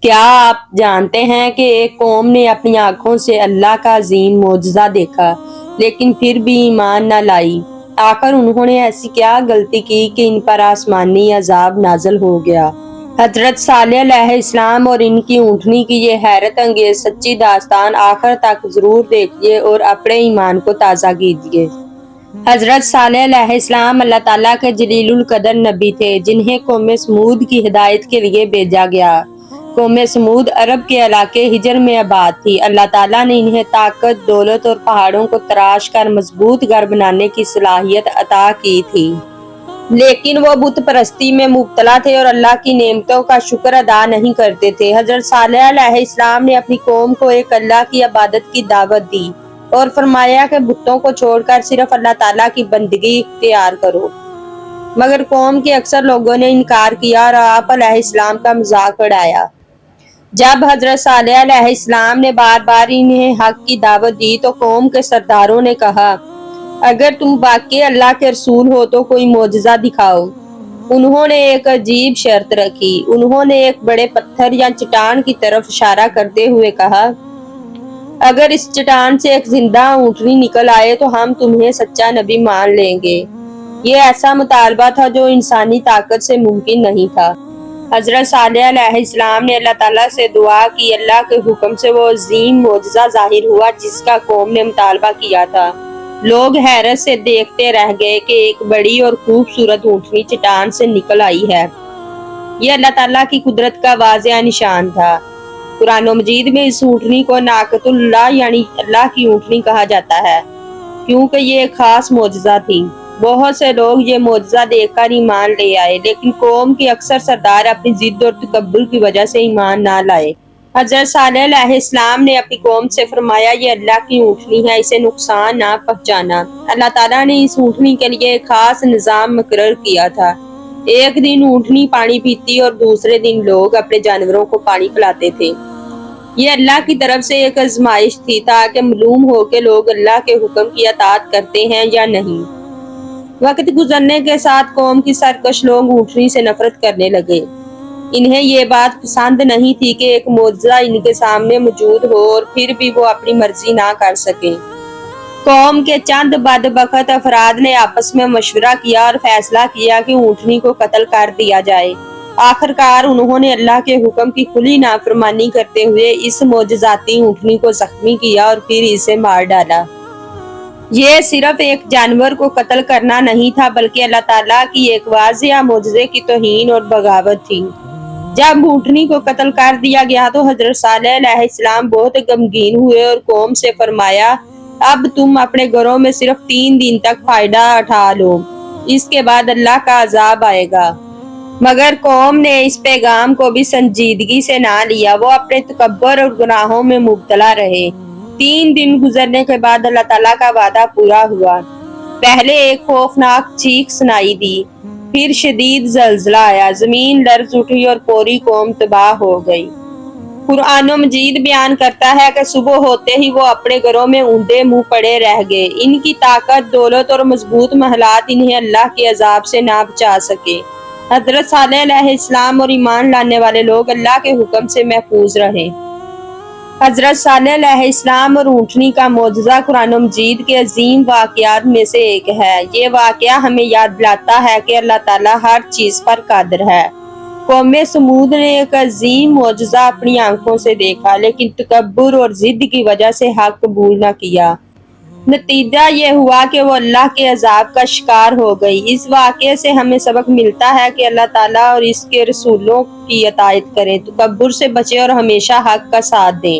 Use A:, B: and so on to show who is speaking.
A: کیا آپ جانتے ہیں کہ ایک قوم نے اپنی آنکھوں سے اللہ کا عظیم معجزہ دیکھا لیکن پھر بھی ایمان نہ لائی؟ آخر انہوں نے ایسی کیا غلطی کی کہ ان پر آسمانی عذاب نازل ہو گیا؟ حضرت صالح علیہ السلام اور ان کی اونٹنی کی یہ حیرت انگیز سچی داستان آخر تک ضرور دیکھیے اور اپنے ایمان کو تازہ کیجیے۔ حضرت صالح علیہ السلام اللہ تعالیٰ کے جلیل القدر نبی تھے جنہیں قوم سمود کی ہدایت کے لیے بھیجا گیا۔ قوم سمود عرب کے علاقے ہجر میں آباد تھی۔ اللہ تعالیٰ نے انہیں طاقت، دولت اور پہاڑوں کو تراش کر مضبوط گھر بنانے کی صلاحیت عطا کی تھی۔ لیکن وہ بت پرستی میں مبتلا تھے اور اللہ کی نعمتوں کا شکر ادا نہیں کرتے تھے۔ حضرت صالح علیہ السلام نے اپنی قوم کو ایک اللہ کی عبادت کی دعوت دی اور فرمایا کہ بتوں کو چھوڑ کر صرف اللہ تعالیٰ کی بندگی اختیار کرو، مگر قوم کے اکثر لوگوں نے انکار کیا اور آپ علیہ السلام کا مذاق اڑایا۔ جب حضرت صالح علیہ السلام نے بار بار انہیں حق کی دعوت دی تو قوم کے سرداروں نے کہا، اگر تم واقعی اللہ کے رسول ہو تو کوئی معجزہ دکھاؤ۔ انہوں نے ایک عجیب شرط رکھی۔ انہوں نے ایک بڑے پتھر یا چٹان کی طرف اشارہ کرتے ہوئے کہا، اگر اس چٹان سے ایک زندہ اونٹنی نکل آئے تو ہم تمہیں سچا نبی مان لیں گے۔ یہ ایسا مطالبہ تھا جو انسانی طاقت سے ممکن نہیں تھا۔ حضرت صالح علیہ السلام نے اللہ تعالیٰ سے دعا کی۔ اللہ کے حکم سے وہ عظیم معجزہ ظاہر ہوا جس کا قوم نے مطالبہ کیا تھا۔ لوگ حیرت سے دیکھتے رہ گئے کہ ایک بڑی اور خوبصورت اونٹنی چٹان سے نکل آئی ہے۔ یہ اللہ تعالیٰ کی قدرت کا واضح نشان تھا۔ قرآن مجید میں اس اونٹنی کو ناقۃ اللہ یعنی اللہ کی اونٹنی کہا جاتا ہے کیونکہ یہ ایک خاص معجزہ تھی۔ بہت سے لوگ یہ معجزہ دیکھ کر ایمان لے آئے لیکن قوم کے اکثر سردار اپنی ضد اور تکبر کی وجہ سے ایمان نہ لائے۔ حضرت صالح علیہ السلام نے اپنی قوم سے فرمایا، یہ اللہ کی اونٹنی ہے، اسے نقصان نہ پہنچانا۔ اللہ تعالیٰ نے اس اونٹنی کے لیے ایک خاص نظام مقرر کیا تھا۔ ایک دن اونٹنی پانی پیتی اور دوسرے دن لوگ اپنے جانوروں کو پانی پلاتے تھے۔ یہ اللہ کی طرف سے ایک آزمائش تھی تاکہ معلوم ہو کہ لوگ اللہ کے حکم کی اطاعت کرتے ہیں یا نہیں۔ وقت گزرنے کے ساتھ قوم کی سرکش لوگ اونٹنی سے نفرت کرنے لگے۔ انہیں یہ بات پسند نہیں تھی کہ ایک معجزہ ان کے سامنے موجود ہو اور پھر بھی وہ اپنی مرضی نہ کر سکیں۔ قوم کے چند بدبخت افراد نے آپس میں مشورہ کیا اور فیصلہ کیا کہ اونٹنی کو قتل کر دیا جائے۔ آخرکار انہوں نے اللہ کے حکم کی کھلی نافرمانی کرتے ہوئے اس معجزاتی اونٹنی کو زخمی کیا اور پھر اسے مار ڈالا۔ یہ صرف ایک جانور کو قتل کرنا نہیں تھا بلکہ اللہ تعالیٰ کی ایک واضح معجزے کی توہین اور بغاوت تھی۔ جب اونٹنی کو قتل کر دیا گیا تو حضرت صالح علیہ السلام بہت غمگین ہوئے اور قوم سے فرمایا، اب تم اپنے گھروں میں صرف 3 دن تک فائدہ اٹھا لو، اس کے بعد اللہ کا عذاب آئے گا۔ مگر قوم نے اس پیغام کو بھی سنجیدگی سے نہ لیا۔ وہ اپنے تکبر اور گناہوں میں مبتلا رہے۔ 3 دن گزرنے کے بعد اللہ تعالیٰ کا وعدہ پورا ہوا۔ پہلے ایک خوفناک چیخ سنائی دی، پھر شدید زلزلہ آیا، زمین لرز اٹھی اور پوری قوم تباہ ہو گئی۔ قرآن مجید بیان کرتا ہے کہ صبح ہوتے ہی وہ اپنے گھروں میں اوندے منہ پڑے رہ گئے۔ ان کی طاقت، دولت اور مضبوط محلات انہیں اللہ کے عذاب سے نہ بچا سکے۔ حضرت صالح علیہ السلام اور ایمان لانے والے لوگ اللہ کے حکم سے محفوظ رہے۔ حضرت صالح علیہ السلام اور اونٹنی کا معجزہ قرآن مجید کے عظیم واقعات میں سے ایک ہے۔ یہ واقعہ ہمیں یاد دلاتا ہے کہ اللہ تعالیٰ ہر چیز پر قادر ہے۔ قوم سمود نے ایک عظیم معجزہ اپنی آنکھوں سے دیکھا لیکن تکبر اور ضد کی وجہ سے حق قبول نہ کیا۔ نتیجہ یہ ہوا کہ وہ اللہ کے عذاب کا شکار ہو گئی۔ اس واقعے سے ہمیں سبق ملتا ہے کہ اللہ تعالیٰ اور اس کے رسولوں کی اطاعت کریں، تکبر سے بچیں اور ہمیشہ حق کا ساتھ دیں۔